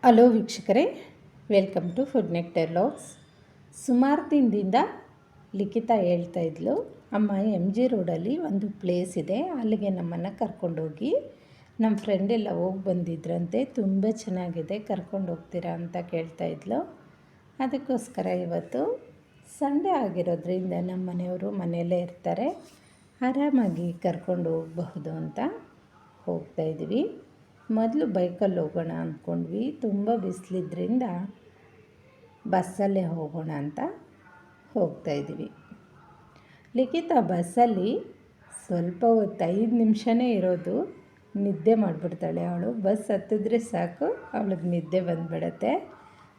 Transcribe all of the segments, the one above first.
Hello ವೀಕ್ಷಕರೇ, welcome to food nectar logs. ಸುಮಾರು ದಿನದಿಂದ ಲಿಖಿತ ಹೇಳ್ತಾ ಇದ್ಲು, ಅಮ್ಮ MG ರೋಡಲ್ಲಿ ಒಂದು ಪ್ಲೇಸ್ ಇದೆ, ಅಲ್ಲಿಗೆ ನಮ್ಮನ್ನು ಕರ್ಕೊಂಡೋಗಿ, ನಮ್ಮ ಫ್ರೆಂಡೆಲ್ಲ ಹೋಗಿ ಬಂದಿದ್ರಂತೆ, ತುಂಬ ಚೆನ್ನಾಗಿದೆ, ಕರ್ಕೊಂಡು ಹೋಗ್ತೀರಾ ಅಂತ ಕೇಳ್ತಾ ಇದ್ಲು. ಅದಕ್ಕೋಸ್ಕರ ಇವತ್ತು ಸಂಡೇ ಆಗಿರೋದ್ರಿಂದ ನಮ್ಮ ಮನೆಯವರು ಮನೆಯಲ್ಲೇ ಇರ್ತಾರೆ, ಆರಾಮಾಗಿ ಕರ್ಕೊಂಡು ಹೋಗಬಹುದು ಅಂತ ಹೋಗ್ತಾಯಿದ್ವಿ. ಮೊದಲು ಬೈಕಲ್ಲಿ ಹೋಗೋಣ ಅಂದ್ಕೊಂಡ್ವಿ, ತುಂಬ ಬಿಸಿಲಿದ್ರಿಂದ ಬಸ್ಸಲ್ಲೇ ಹೋಗೋಣ ಅಂತ ಹೋಗ್ತಾಯಿದ್ವಿ. ಲಿಖಿತ ಬಸ್ಸಲ್ಲಿ ಸ್ವಲ್ಪ ಹೊತ್ತು 5 ನಿಮಿಷನೇ ಇರೋದು, ನಿದ್ದೆ ಮಾಡಿಬಿಡ್ತಾಳೆ ಅವಳು. ಬಸ್ ಹತ್ತಿದ್ರೆ ಸಾಕು ಅವಳಿಗೆ ನಿದ್ದೆ ಬಂದುಬಿಡತ್ತೆ.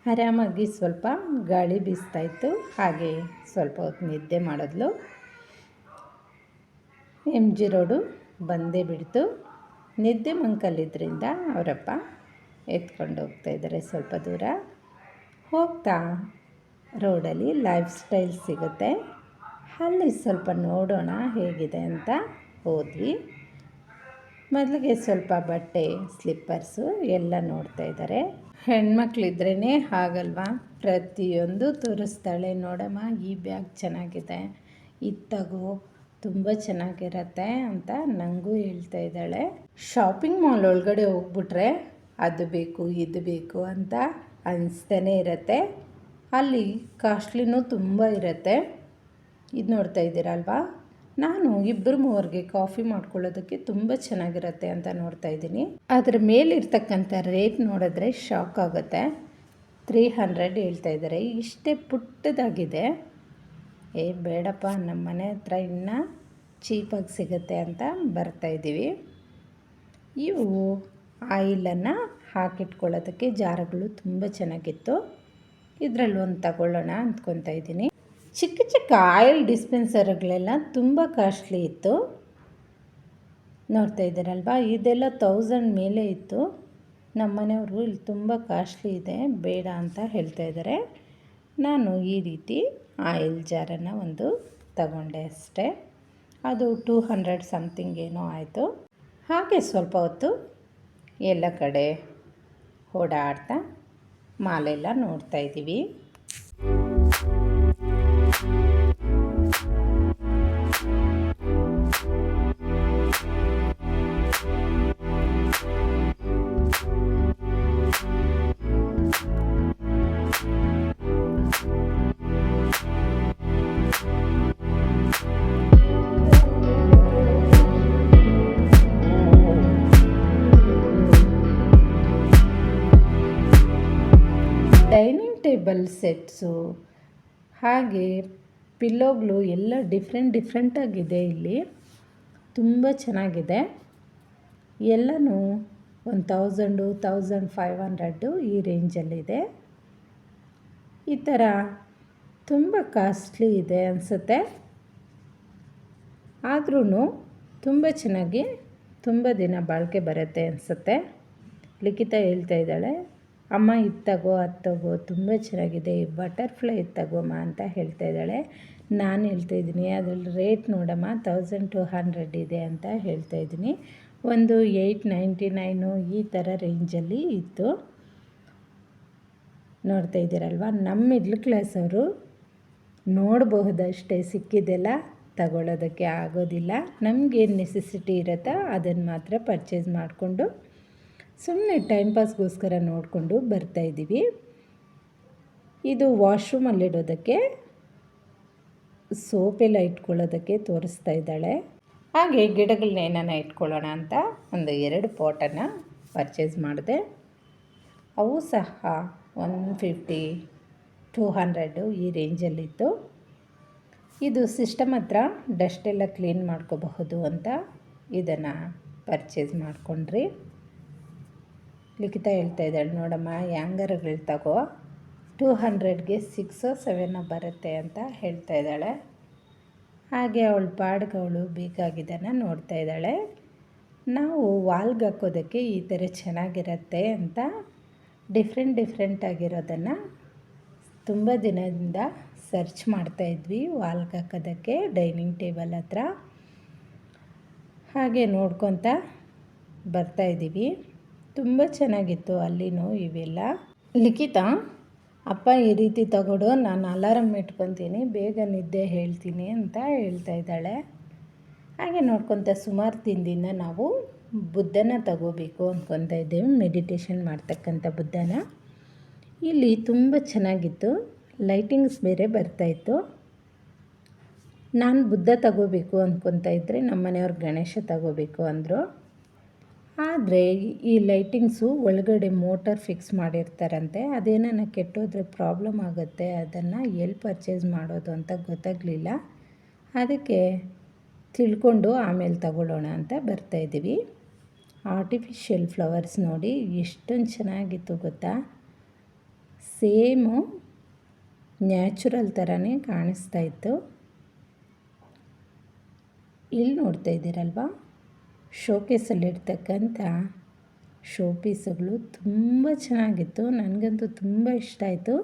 ಆರಾಮಾಗಿ ಸ್ವಲ್ಪ ಗಾಳಿ ಬೀಸ್ತಾಯಿತ್ತು, ಹಾಗೆ ಸ್ವಲ್ಪ ಹೊತ್ತು ನಿದ್ದೆ ಮಾಡಿದ್ಲು. MG ರೋಡು ಬಂದೇ ಬಿಡ್ತು. ನಿದ್ದೆ ಮಂಕಲ್ಲಿದ್ದರಿಂದ ಅವರಪ್ಪ ಎತ್ಕೊಂಡು ಹೋಗ್ತಾಯಿದ್ದಾರೆ. ಸ್ವಲ್ಪ ದೂರ ಹೋಗ್ತಾ ರೋಡಲ್ಲಿ ಲೈಫ್ ಸ್ಟೈಲ್ ಸಿಗುತ್ತೆ, ಅಲ್ಲಿ ಸ್ವಲ್ಪ ನೋಡೋಣ ಹೇಗಿದೆ ಅಂತ ಹೋದ್ವಿ. ಮೊದಲಿಗೆ ಸ್ವಲ್ಪ ಬಟ್ಟೆ, ಸ್ಲಿಪ್ಪರ್ಸು ಎಲ್ಲ ನೋಡ್ತಾಯಿದ್ದಾರೆ. ಹೆಣ್ಮಕ್ಳಿದ್ರೇ ಹಾಗಲ್ವಾ, ಪ್ರತಿಯೊಂದು ತೋರಿಸ್ತಾಳೆ. ನೋಡಮ್ಮ, ಈ ಬ್ಯಾಗ್ ಚೆನ್ನಾಗಿದೆ, ಇದು ತಗೋ, ತುಂಬ ಚೆನ್ನಾಗಿರತ್ತೆ ಅಂತ ನನಗೂ ಹೇಳ್ತಾ ಇದ್ದಾಳೆ. ಶಾಪಿಂಗ್ ಮಾಲ್ ಒಳಗಡೆ ಹೋಗ್ಬಿಟ್ರೆ ಅದು ಬೇಕು ಇದು ಬೇಕು ಅಂತ ಅನಿಸ್ತಾನೆ ಇರುತ್ತೆ. ಅಲ್ಲಿ ಕಾಸ್ಟ್ಲಿನೂ ತುಂಬ ಇರುತ್ತೆ. ಇದು ನೋಡ್ತಾ ಇದ್ದೀರಲ್ವಾ, ನಾನು 2-3 ಕಾಫಿ ಮಾಡ್ಕೊಳ್ಳೋದಕ್ಕೆ ತುಂಬ ಚೆನ್ನಾಗಿರುತ್ತೆ ಅಂತ ನೋಡ್ತಾ ಇದ್ದೀನಿ. ಅದರ ಮೇಲಿರ್ತಕ್ಕಂಥ ರೇಟ್ ನೋಡಿದ್ರೆ ಶಾಕ್ ಆಗುತ್ತೆ. 300 ಹೇಳ್ತಾ ಇದ್ದಾರೆ. ಇಷ್ಟೇ ಪುಟ್ಟದಾಗಿದೆ. ಬೇಡಪ್ಪ, ನಮ್ಮ ಮನೆ ಹತ್ರ ಇನ್ನೂ ಚೀಪಾಗಿ ಸಿಗುತ್ತೆ ಅಂತ ಬರ್ತಾಯಿದ್ದೀವಿ. ಇವು ಆಯಿಲನ್ನು ಹಾಕಿಟ್ಕೊಳ್ಳೋದಕ್ಕೆ ಜಾರಗಳು ತುಂಬ ಚೆನ್ನಾಗಿತ್ತು. ಇದರಲ್ಲಿ ಒಂದು ತಗೊಳ್ಳೋಣ ಅಂದ್ಕೊತಾ ಇದ್ದೀನಿ. ಚಿಕ್ಕ ಚಿಕ್ಕ ಆಯಿಲ್ ಡಿಸ್ಪೆನ್ಸರ್ಗಳೆಲ್ಲ ತುಂಬ ಕಾಸ್ಟ್ಲಿ ಇತ್ತು. ನೋಡ್ತಾ ಇದ್ದೀರಲ್ವಾ, ಇದೆಲ್ಲ 1000 ಮೇಲೆ ಇತ್ತು. ನಮ್ಮ ಮನೆಯವರು ಇಲ್ಲಿ ತುಂಬ ಕಾಸ್ಟ್ಲಿ ಇದೆ, ಬೇಡ ಅಂತ ಹೇಳ್ತಾ ಇದ್ದಾರೆ. ನಾನು ಈ ರೀತಿ ಆಯಿಲ್ ಜಾರನ್ನು ಒಂದು ತಗೊಂಡೆ ಅಷ್ಟೇ. ಅದು 200 ಸಮಥಿಂಗ್ ಏನೋ ಆಯಿತು. ಹಾಗೆ ಸ್ವಲ್ಪ ಹೊತ್ತು ಎಲ್ಲ ಕಡೆ ಓಡಾಡ್ತಾ ಮಾಲೆಲ್ಲ ನೋಡ್ತಾಯಿದ್ದೀವಿ. ಡೈನಿಂಗ್ ಟೇಬಲ್ ಸೆಟ್ಸು ಹಾಗೆ ಪಿಲ್ಲೋಗಳು ಎಲ್ಲ ಡಿಫ್ರೆಂಟಾಗಿದೆ. ಇಲ್ಲಿ ತುಂಬ ಚೆನ್ನಾಗಿದೆ. ಎಲ್ಲನೂ 1000, 1500 ಈ ರೇಂಜಲ್ಲಿದೆ. ಈ ಥರ ತುಂಬ ಕಾಸ್ಟ್ಲಿ ಇದೆ ಅನಿಸುತ್ತೆ, ಆದ್ರೂ ತುಂಬ ಚೆನ್ನಾಗಿ ತುಂಬ ದಿನ ಬಾಳಿಕೆ ಬರುತ್ತೆ ಅನಿಸುತ್ತೆ. ಲಿಖಿತ ಹೇಳ್ತಾ ಇದ್ದಾಳೆ, ಅಮ್ಮ ಇದು ತಗೋ ಅದು ತಗೋ, ತುಂಬ ಚೆನ್ನಾಗಿದೆ, ಬಟರ್ಫ್ಲೈ ಇದು ತಗೋಮ್ಮ ಅಂತ ಹೇಳ್ತಾ ಇದ್ದಾಳೆ. ನಾನು ಹೇಳ್ತಾ ಇದ್ದೀನಿ, ಅದರಲ್ಲಿ ರೇಟ್ ನೋಡಮ್ಮ 1200 ಇದೆ ಅಂತ ಹೇಳ್ತಾ ಇದ್ದೀನಿ. ಒಂದು 899 ಈ ಥರ ರೇಂಜಲ್ಲಿ ಇತ್ತು. ನೋಡ್ತಾ ಇದ್ದೀರಲ್ವ, ನಮ್ಮ ಮಿಡ್ಲ್ ಕ್ಲಾಸ್ ಅವರು ನೋಡಬಹುದಷ್ಟೇ, ಸಿಕ್ಕಿದ್ದೆಲ್ಲ ತಗೊಳ್ಳೋದಕ್ಕೆ ಆಗೋದಿಲ್ಲ. ನಮಗೇನು ನೆಸೆಸಿಟಿ ಇರುತ್ತೋ ಅದನ್ನು ಮಾತ್ರ ಪರ್ಚೇಸ್ ಮಾಡಿಕೊಂಡು ಸುಮ್ಮನೆ ಟೈಮ್ ಪಾಸ್ಗೋಸ್ಕರ ನೋಡಿಕೊಂಡು ಬರ್ತಾಯಿದ್ದೀವಿ. ಇದು ವಾಶ್ರೂಮಲ್ಲಿಡೋದಕ್ಕೆ ಸೋಪೆಲ್ಲ ಇಟ್ಕೊಳ್ಳೋದಕ್ಕೆ ತೋರಿಸ್ತಾ ಇದ್ದಾಳೆ. ಹಾಗೆ ಗಿಡಗಳನ್ನ ಏನಾನ ಇಟ್ಕೊಳ್ಳೋಣ ಅಂತ ಒಂದು 2 ಪಾಟನ್ನು ಪರ್ಚೇಸ್ ಮಾಡಿದೆ. ಅವು ಸಹ 150, 200 ಈ ರೇಂಜಲ್ಲಿತ್ತು. ಇದು ಸಿಸ್ಟಮ್ ಹತ್ರ ಡಸ್ಟೆಲ್ಲ ಕ್ಲೀನ್ ಮಾಡ್ಕೋಬಹುದು ಅಂತ ಇದನ್ನು ಪರ್ಚೇಸ್ ಮಾಡಿಕೊಂಡ್ರಿ. ಲಿಖಿತ ಹೇಳ್ತಾ ಇದ್ದಾಳೆ, ನೋಡಮ್ಮ ಹ್ಯಾಂಗರ್ಗಳು ತಗೋ, 200ಗೆ 6 or 7 ಬರುತ್ತೆ ಅಂತ ಹೇಳ್ತಾ ಇದ್ದಾಳೆ. ಹಾಗೆ ಅವಳು ಪಾಡ್ಗೆ ಅವಳು ಬೇಕಾಗಿದ್ದನ್ನು ನೋಡ್ತಾ ಇದ್ದಾಳೆ. ನಾವು ವಾಲ್ಗೆ ಹಾಕೋದಕ್ಕೆ ಈ ಥರ ಚೆನ್ನಾಗಿರುತ್ತೆ ಅಂತ ಡಿಫ್ರೆಂಟ್ ಆಗಿರೋದನ್ನು ತುಂಬ ದಿನದಿಂದ ಸರ್ಚ್ ಮಾಡ್ತಾಯಿದ್ವಿ ವಾಲ್ಗೆ ಹಾಕೋದಕ್ಕೆ ಡೈನಿಂಗ್ ಟೇಬಲ್ ಹತ್ರ. ಹಾಗೆ ನೋಡ್ಕೊತ ಬರ್ತಾಯಿದ್ದೀವಿ. ತುಂಬ ಚೆನ್ನಾಗಿತ್ತು ಅಲ್ಲಿನೂ ಇವೆಲ್ಲ. ಲಿಖಿತಾ, ಅಪ್ಪ ಈ ರೀತಿ ತಗೊಡು, ನಾನು ಅಲಾರಮ್ ಇಟ್ಕೊತೀನಿ, ಬೇಗ ನಿದ್ದೆ ಹೇಳ್ತೀನಿ ಅಂತ ಹೇಳ್ತಾ ಇದ್ದಾಳೆ. ಹಾಗೆ ನೋಡ್ಕೊತ ಸುಮಾರು ದಿನದಿಂದ ನಾವು ಬುದ್ಧನ ತಗೋಬೇಕು ಅಂದ್ಕೊತಾ ಇದ್ದೇವೆ, ಮೆಡಿಟೇಷನ್ ಮಾಡ್ತಕ್ಕಂಥ ಬುದ್ಧನ. ಇಲ್ಲಿ ತುಂಬ ಚೆನ್ನಾಗಿತ್ತು, ಲೈಟಿಂಗ್ಸ್ ಬೇರೆ ಬರ್ತಾಯಿತ್ತು. ನಾನು ಬುದ್ಧ ತಗೋಬೇಕು ಅಂದ್ಕೊತಾ ಇದ್ದರೆ ನಮ್ಮ ಮನೆಯವ್ರು ಗಣೇಶ ತಗೋಬೇಕು ಅಂದರು. ಆದರೆ ಈ ಲೈಟಿಂಗ್ಸು ಒಳಗಡೆ ಮೋಟರ್ ಫಿಕ್ಸ್ ಮಾಡಿರ್ತಾರಂತೆ, ಅದೇನ ಕೆಟ್ಟೋದ್ರೆ ಪ್ರಾಬ್ಲಮ್ ಆಗುತ್ತೆ, ಅದನ್ನು ಎಲ್ಲಿ ಪರ್ಚೇಸ್ ಮಾಡೋದು ಅಂತ ಗೊತ್ತಾಗಲಿಲ್ಲ. ಅದಕ್ಕೆ ತಿಳ್ಕೊಂಡು ಆಮೇಲೆ ತಗೊಳ್ಳೋಣ ಅಂತ ಬರ್ತಾಯಿದ್ದೀವಿ. ಆರ್ಟಿಫಿಷಿಯಲ್ ಫ್ಲವರ್ಸ್ ನೋಡಿ ಎಷ್ಟೊಂದು ಚೆನ್ನಾಗಿತ್ತು ಗೊತ್ತಾ, ಸೇಮು ನ್ಯಾಚುರಲ್ ಥರನೇ ಕಾಣಿಸ್ತಾ ಇತ್ತು. ಇಲ್ಲಿ ನೋಡ್ತಾ ಇದ್ದೀರಲ್ವ, ಶೋಕೇಸಲ್ಲಿರ್ತಕ್ಕಂಥ ಶೋ ಪೀಸುಗಳು ತುಂಬ ಚೆನ್ನಾಗಿತ್ತು, ನನಗಂತೂ ತುಂಬ ಇಷ್ಟ ಆಯಿತು.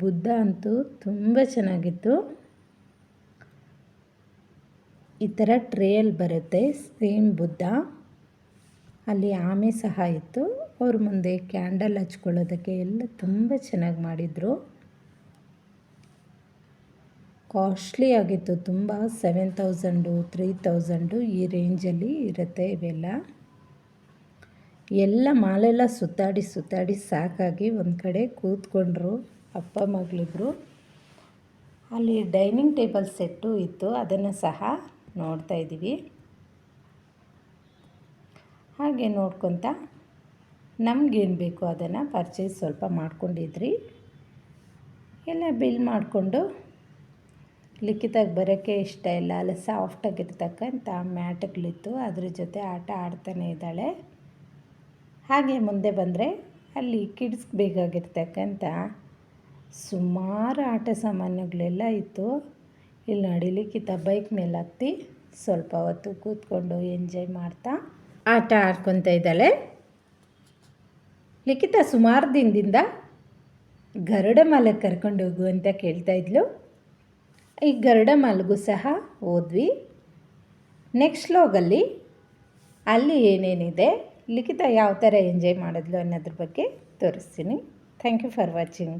ಬುದ್ಧ ಅಂತೂ ತುಂಬ ಚೆನ್ನಾಗಿತ್ತು. ಈ ಥರ ಟ್ರೇಯಲ್ಲಿ ಬರುತ್ತೆ ಸೇಮ್ ಬುದ್ಧ. ಅಲ್ಲಿ ಆಮೆ ಸಹ ಇತ್ತು, ಅವ್ರ ಮುಂದೆ ಕ್ಯಾಂಡಲ್ ಹಚ್ಕೊಳ್ಳೋದಕ್ಕೆ ಎಲ್ಲ ತುಂಬ ಚೆನ್ನಾಗಿ ಮಾಡಿದರು. ಕಾಸ್ಟ್ಲಿ ಆಗಿತ್ತು ತುಂಬ, 7,000 3,000 ಈ ರೇಂಜಲ್ಲಿ ಇರುತ್ತೆ ಇವೆಲ್ಲ. ಎಲ್ಲ ಮಾಲೆಲ್ಲ ಸುತ್ತಾಡಿ ಸಾಕಾಗಿ ಒಂದು ಕಡೆ ಕೂತ್ಕೊಂಡ್ರು ಅಪ್ಪ ಮಗಳಿಬ್ರು. ಅಲ್ಲಿ ಡೈನಿಂಗ್ ಟೇಬಲ್ ಸೆಟ್ಟು ಇತ್ತು, ಅದನ್ನು ಸಹ ನೋಡ್ತಾ ಇದ್ದೀವಿ. ಹಾಗೆ ನೋಡ್ಕೊತ ನಮಗೇನು ಬೇಕು ಅದನ್ನು ಪರ್ಚೇಸ್ ಸ್ವಲ್ಪ ಮಾಡ್ಕೊಂಡಿದ್ರಿ. ಎಲ್ಲ ಬಿಲ್ ಮಾಡಿಕೊಂಡು, ಲಿಖಿತಾಗಿ ಬರೋಕ್ಕೆ ಇಷ್ಟ ಇಲ್ಲ, ಅಲ್ಲಿ ಸಾಫ್ಟಾಗಿರ್ತಕ್ಕಂಥ ಮ್ಯಾಟ್ಗಳಿತ್ತು, ಅದ್ರ ಜೊತೆ ಆಟ ಆಡ್ತಾನೆ ಇದ್ದಾಳೆ. ಹಾಗೆ ಮುಂದೆ ಬಂದರೆ ಅಲ್ಲಿ ಕಿಡ್ಸ್ಗೆ ಬೇಕಾಗಿರ್ತಕ್ಕಂಥ ಸುಮಾರು ಆಟ ಸಾಮಾನುಗಳೆಲ್ಲ ಇತ್ತು. ಇಲ್ಲಿ ನೋಡಿ, ಲಿಖಿತಾ ಬೈಕ್ ಮೇಲೆ ಹತ್ತಿ ಸ್ವಲ್ಪ ಹೊತ್ತು ಕೂತ್ಕೊಂಡು ಎಂಜಾಯ್ ಮಾಡ್ತಾ ಆಟ ಆಡ್ಕೊತಾ ಇದ್ದಾಳೆ. ಲಿಖಿತಾ ಸುಮಾರು ದಿನದಿಂದ ಗರುಡ ಮಾಲೆಗೆ ಕರ್ಕೊಂಡು ಹೋಗು ಅಂತ ಕೇಳ್ತಾ ಇದ್ಲು. ಈ ಗರುಡ ಮಾಲ್ಗೂ ಸಹ ಹೋದ್ವಿ. ನೆಕ್ಸ್ಟ್ ವ್ಲಾಗಲ್ಲಿ ಅಲ್ಲಿ ಏನೇನಿದೆ, ಲಿಖಿತಾ ಯಾವ ಥರ ಎಂಜಾಯ್ ಮಾಡಿದ್ಲು ಅನ್ನೋದ್ರ ಬಗ್ಗೆ ತೋರಿಸ್ತೀನಿ. Thank you for watching.